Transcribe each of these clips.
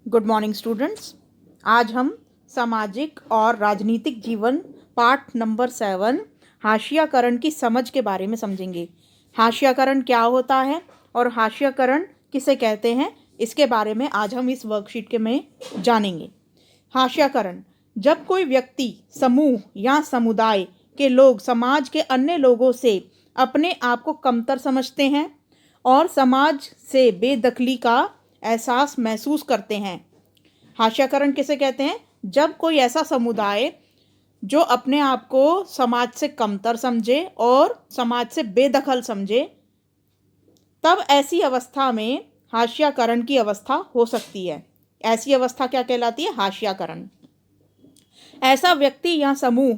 Good morning students. आज हम सामाजिक और राजनीतिक जीवन पाठ नंबर 7 हाशियाकरण की समझ के बारे में समझेंगे। हाशियाकरण क्या होता है और हाशियाकरण किसे कहते हैं, इसके बारे में आज हम इस वर्कशीट के में जानेंगे। हाशियाकरण: जब कोई व्यक्ति, समूह या समुदाय के लोग समाज के अन्य लोगों से अपने आप को कमतर समझते हैं और समाज से बेदखली का एहसास महसूस करते हैं। हाशियाकरण किसे कहते हैं? जब कोई ऐसा समुदाय जो अपने आप को समाज से कमतर समझे और समाज से बेदखल समझे, तब ऐसी अवस्था में हाशियाकरण की अवस्था हो सकती है। ऐसी अवस्था क्या कहलाती है? हाशियाकरण। ऐसा व्यक्ति या समूह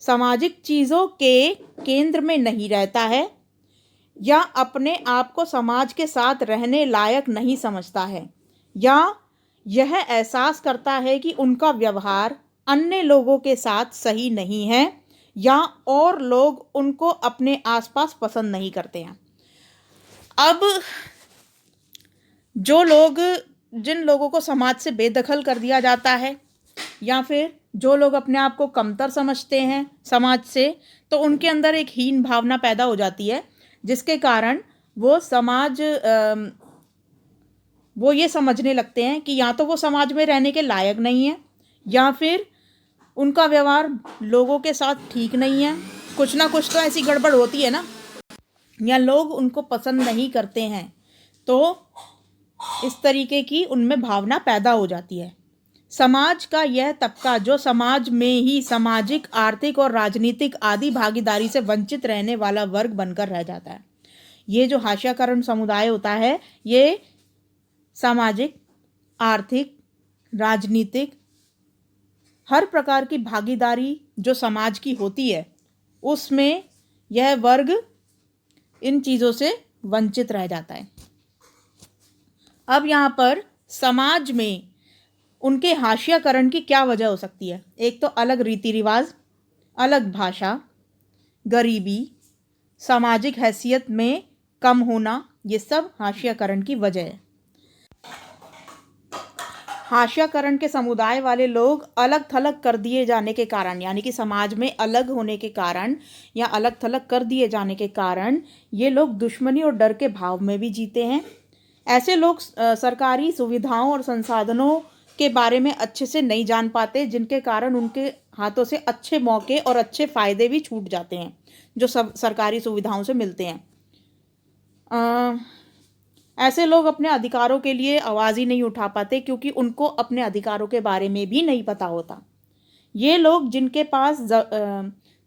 सामाजिक चीज़ों के केंद्र में नहीं रहता है या अपने आप को समाज के साथ रहने लायक नहीं समझता है, या यह एहसास करता है कि उनका व्यवहार अन्य लोगों के साथ सही नहीं है, या और लोग उनको अपने आसपास पसंद नहीं करते हैं। अब जिन लोगों को समाज से बेदखल कर दिया जाता है या फिर जो लोग अपने आप को कमतर समझते हैं समाज से, तो उनके अंदर एक हीन भावना पैदा हो जाती है, जिसके कारण वो ये समझने लगते हैं कि या तो वो समाज में रहने के लायक नहीं है, या फिर उनका व्यवहार लोगों के साथ ठीक नहीं है। कुछ ना कुछ तो ऐसी गड़बड़ होती है ना, या लोग उनको पसंद नहीं करते हैं, तो इस तरीके की उनमें भावना पैदा हो जाती है। समाज का यह तबका जो समाज में ही सामाजिक, आर्थिक और राजनीतिक आदि भागीदारी से वंचित रहने वाला वर्ग बनकर रह जाता है। ये जो हाशियाकरण समुदाय होता है, ये सामाजिक, आर्थिक, राजनीतिक, हर प्रकार की भागीदारी जो समाज की होती है, उसमें यह वर्ग इन चीज़ों से वंचित रह जाता है। अब यहाँ पर समाज में उनके हाशियाकरण की क्या वजह हो सकती है? एक तो अलग रीति रिवाज, अलग भाषा, गरीबी, सामाजिक हैसियत में कम होना, ये सब हाशियाकरण की वजह है। हाशियाकरण के समुदाय वाले लोग अलग थलग कर दिए जाने के कारण, यानी कि समाज में अलग होने के कारण या अलग थलग कर दिए जाने के कारण, ये लोग दुश्मनी और डर के भाव में भी जीते हैं। ऐसे लोग सरकारी सुविधाओं और संसाधनों के बारे में अच्छे से नहीं जान पाते, जिनके कारण उनके हाथों से अच्छे मौके और अच्छे फ़ायदे भी छूट जाते हैं जो सब सरकारी सुविधाओं से मिलते हैं। ऐसे लोग अपने अधिकारों के लिए आवाज़ ही नहीं उठा पाते, क्योंकि उनको अपने अधिकारों के बारे में भी नहीं पता होता। ये लोग जिनके पास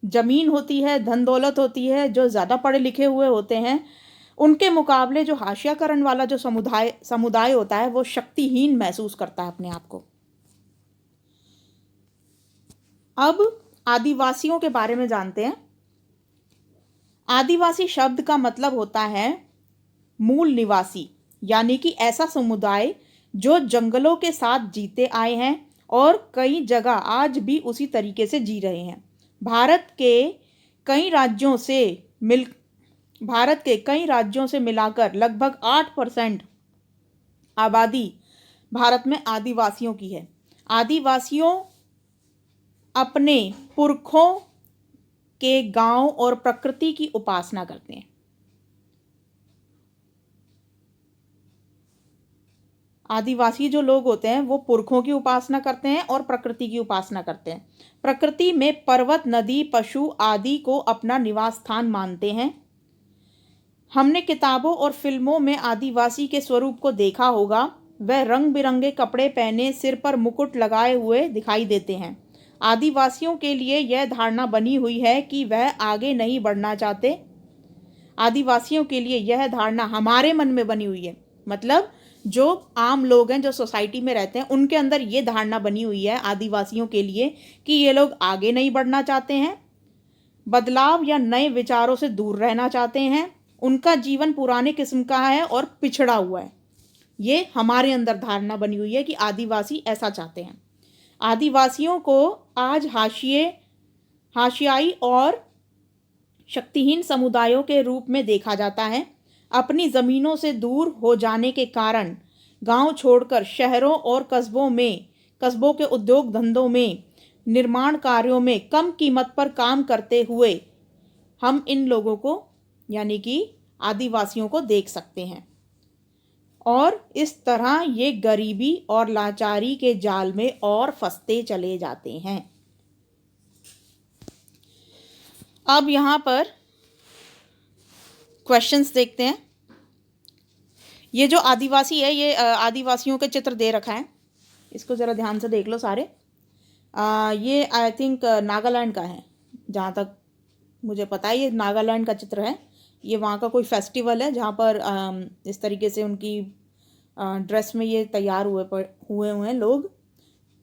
ज़मीन होती है, धन दौलत होती है, जो ज़्यादा पढ़े लिखे हुए होते हैं, उनके मुकाबले जो हाशियाकरण वाला जो समुदाय होता है, वो शक्तिहीन महसूस करता है अपने आप को। अब आदिवासियों के बारे में जानते हैं। आदिवासी शब्द का मतलब होता है मूल निवासी, यानी कि ऐसा समुदाय जो जंगलों के साथ जीते आए हैं और कई जगह आज भी उसी तरीके से जी रहे हैं। भारत के कई राज्यों से मिलाकर लगभग 8% आबादी भारत में आदिवासियों की है। आदिवासियों अपने पुरखों के गांव और प्रकृति की उपासना करते हैं। आदिवासी जो लोग होते हैं वो पुरखों की उपासना करते हैं और प्रकृति की उपासना करते हैं। प्रकृति में पर्वत, नदी, पशु आदि को अपना निवास स्थान मानते हैं। हमने किताबों और फिल्मों में आदिवासी के स्वरूप को देखा होगा। वह रंग बिरंगे कपड़े पहने, सिर पर मुकुट लगाए हुए दिखाई देते हैं। आदिवासियों के लिए यह धारणा बनी हुई है कि वह आगे नहीं बढ़ना चाहते। आदिवासियों के लिए यह धारणा हमारे मन में बनी हुई है, मतलब जो आम लोग हैं, जो सोसाइटी में रहते हैं, उनके अंदर ये धारणा बनी हुई है आदिवासियों के लिए कि ये लोग आगे नहीं बढ़ना चाहते हैं, बदलाव या नए विचारों से दूर रहना चाहते हैं, उनका जीवन पुराने किस्म का है और पिछड़ा हुआ है। ये हमारे अंदर धारणा बनी हुई है कि आदिवासी ऐसा चाहते हैं। आदिवासियों को आज हाशियाई और शक्तिहीन समुदायों के रूप में देखा जाता है। अपनी ज़मीनों से दूर हो जाने के कारण गांव छोड़कर शहरों और कस्बों के उद्योग धंधों में, निर्माण कार्यों में कम कीमत पर काम करते हुए हम इन लोगों को यानी कि आदिवासियों को देख सकते हैं। और इस तरह ये गरीबी और लाचारी के जाल में और फंसते चले जाते हैं। अब यहाँ पर क्वेश्चंस देखते हैं। ये जो आदिवासी है, ये आदिवासियों के चित्र दे रखा है, इसको ज़रा ध्यान से देख लो सारे। ये आई थिंक नागालैंड का है, जहाँ तक मुझे पता है ये नागालैंड का चित्र है। ये वहाँ का कोई फेस्टिवल है जहाँ पर इस तरीके से उनकी ड्रेस में ये तैयार हुए हैं लोग।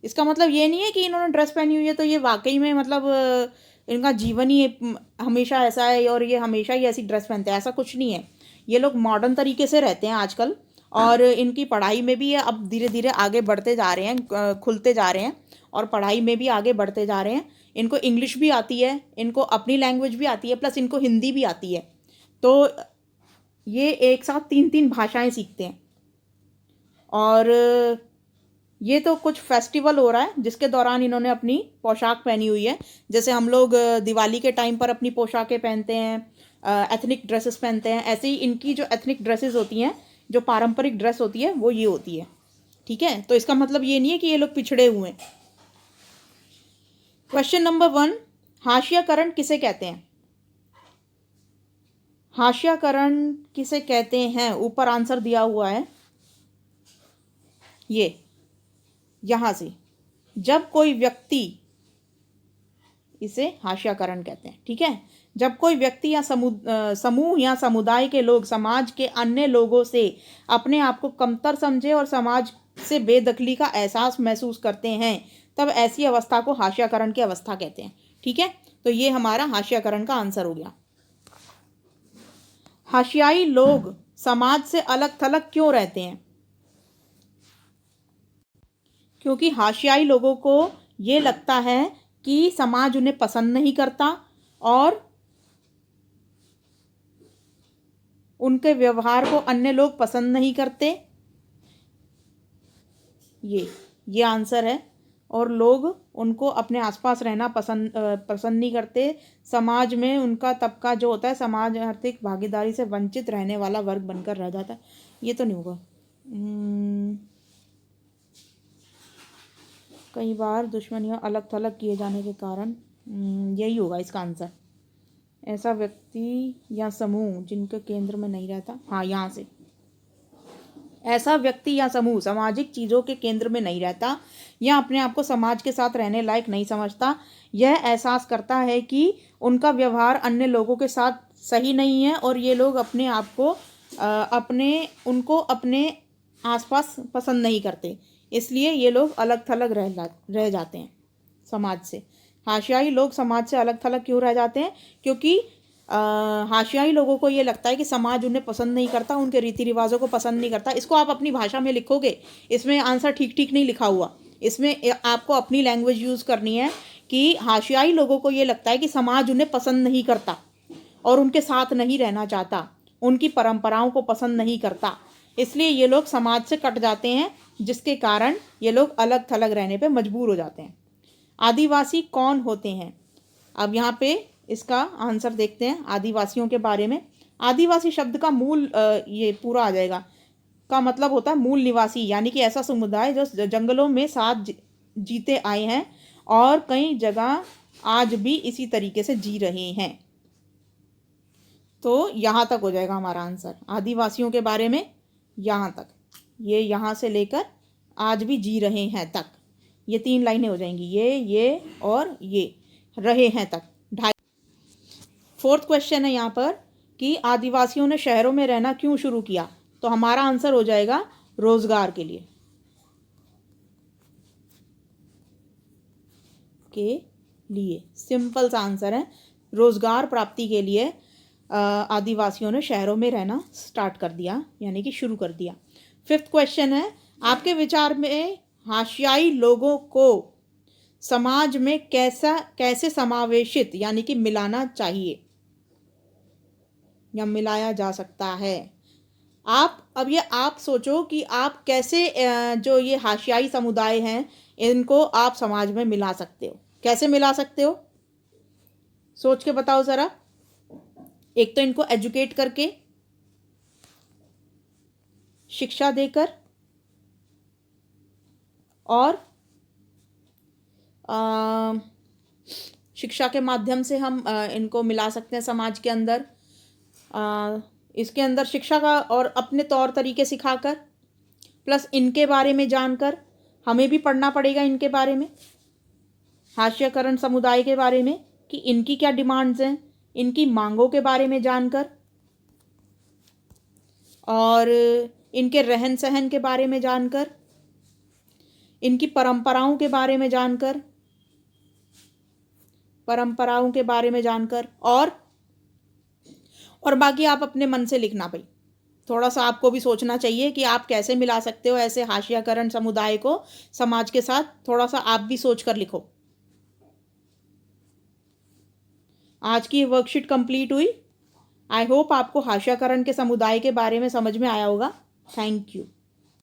इसका मतलब ये नहीं है कि इन्होंने ड्रेस पहनी हुई है तो ये वाकई में मतलब इनका जीवन ही हमेशा ऐसा है और ये हमेशा ही ऐसी ड्रेस पहनते हैं, ऐसा कुछ नहीं है। ये लोग मॉडर्न तरीके से रहते हैं आजकल, और इनकी पढ़ाई में भी ये अब धीरे धीरे आगे बढ़ते जा रहे हैं, खुलते जा रहे हैं और पढ़ाई में भी आगे बढ़ते जा रहे हैं। इनको इंग्लिश भी आती है, इनको अपनी लैंग्वेज भी आती है, प्लस इनको हिंदी भी आती है। तो ये एक साथ 3 भाषाएं सीखते हैं। और ये तो कुछ फेस्टिवल हो रहा है जिसके दौरान इन्होंने अपनी पोशाक पहनी हुई है। जैसे हम लोग दिवाली के टाइम पर अपनी पोशाकें पहनते हैं, एथनिक ड्रेसेस पहनते हैं, ऐसे ही इनकी जो एथनिक ड्रेसेस होती हैं, जो पारंपरिक ड्रेस होती है, वो ये होती है। ठीक है, तो इसका मतलब ये नहीं है कि ये लोग पिछड़े हुए हैं। क्वेश्चन नंबर 1, हाशियाकरण किसे कहते हैं? हाशियाकरण किसे कहते हैं? ऊपर आंसर दिया हुआ है, ये यहाँ से, जब कोई व्यक्ति, इसे हाशियाकरण कहते हैं। ठीक है, जब कोई व्यक्ति या समूह या समुदाय के लोग समाज के अन्य लोगों से अपने आप को कमतर समझे और समाज से बेदखली का एहसास महसूस करते हैं, तब ऐसी अवस्था को हाशियाकरण की अवस्था कहते हैं। ठीक है, तो ये हमारा हाशियाकरण का आंसर हो गया। हाशियाई लोग समाज से अलग थलग क्यों रहते हैं? क्योंकि हाशियाई लोगों को ये लगता है कि समाज उन्हें पसंद नहीं करता और उनके व्यवहार को अन्य लोग पसंद नहीं करते। ये आंसर है। और लोग उनको अपने आसपास रहना पसंद नहीं करते। समाज में उनका तबका जो होता है, समाज आर्थिक भागीदारी से वंचित रहने वाला वर्ग बनकर रह जाता है। ये तो नहीं होगा। कई बार दुश्मनियां अलग थलग किए जाने के कारण, यही होगा इसका आंसर। ऐसा व्यक्ति या समूह जिनके केंद्र में नहीं रहता, हाँ यहाँ से, ऐसा व्यक्ति या समूह सामाजिक चीज़ों के केंद्र में नहीं रहता या अपने आप को समाज के साथ रहने लायक नहीं समझता। यह एहसास करता है कि उनका व्यवहार अन्य लोगों के साथ सही नहीं है और ये लोग अपने आप को उनको अपने आसपास पसंद नहीं करते, इसलिए ये लोग अलग थलग रह जाते हैं समाज से। हाशियाई लोग समाज से अलग थलग क्यों रह जाते हैं? क्योंकि हाशियाई लोगों को ये लगता है कि समाज उन्हें पसंद नहीं करता, उनके रीति रिवाजों को पसंद नहीं करता। इसको आप अपनी भाषा में लिखोगे, इसमें आंसर ठीक नहीं लिखा हुआ, इसमें आपको अपनी लैंग्वेज यूज़ करनी है कि हाशियाई लोगों को ये लगता है कि समाज उन्हें पसंद नहीं करता और उनके साथ नहीं रहना चाहता, उनकी परंपराओं को पसंद नहीं करता, इसलिए ये लोग समाज से कट जाते हैं, जिसके कारण ये लोग अलग थलग रहने पे मजबूर हो जाते हैं। आदिवासी कौन होते हैं? अब यहाँ पे इसका आंसर देखते हैं आदिवासियों के बारे में। आदिवासी शब्द का मूल ये पूरा आ जाएगा, का मतलब होता है मूल निवासी, यानी कि ऐसा समुदाय जो जंगलों में साथ जीते आए हैं और कई जगह आज भी इसी तरीके से जी रहे हैं। तो यहाँ तक हो जाएगा हमारा आंसर आदिवासियों के बारे में, यहाँ तक, ये यहाँ से लेकर आज भी जी रहे हैं तक, ये 3 लाइनें हो जाएंगी, ये और ये रहे हैं तक। 4th क्वेश्चन है यहाँ पर कि आदिवासियों ने शहरों में रहना क्यों शुरू किया? तो हमारा आंसर हो जाएगा रोजगार के लिए, सिंपल सा आंसर है, रोजगार प्राप्ति के लिए आदिवासियों ने शहरों में रहना स्टार्ट कर दिया, यानी कि शुरू कर दिया। 5th क्वेश्चन है, आपके विचार में हाशियाई लोगों को समाज में कैसे समावेशित यानी कि मिलाना चाहिए? या मिलाया जा सकता है। अब ये आप सोचो कि आप कैसे जो ये हाशियाई समुदाय हैं इनको आप समाज में मिला सकते हो। कैसे मिला सकते हो, सोच के बताओ ज़रा। एक तो इनको एजुकेट करके, शिक्षा देकर, और शिक्षा के माध्यम से हम इनको मिला सकते हैं समाज के अंदर। इसके अंदर शिक्षा का और अपने तौर तरीके सिखाकर, प्लस इनके बारे में जानकर, हमें भी पढ़ना पड़ेगा इनके बारे में, हाशियाकरण समुदाय के बारे में, कि इनकी क्या डिमांड्स हैं, इनकी मांगों के बारे में जानकर, और इनके रहन सहन के बारे में जानकर, इनकी परंपराओं के बारे में जानकर, और बाकी आप अपने मन से लिखना भाई। थोड़ा सा आपको भी सोचना चाहिए कि आप कैसे मिला सकते हो ऐसे हाशियाकरण समुदाय को समाज के साथ। थोड़ा सा आप भी सोच कर लिखो। आज की वर्कशीट कंप्लीट हुई। आई होप आपको हाशियाकरण के समुदाय के बारे में समझ में आया होगा। Thank you.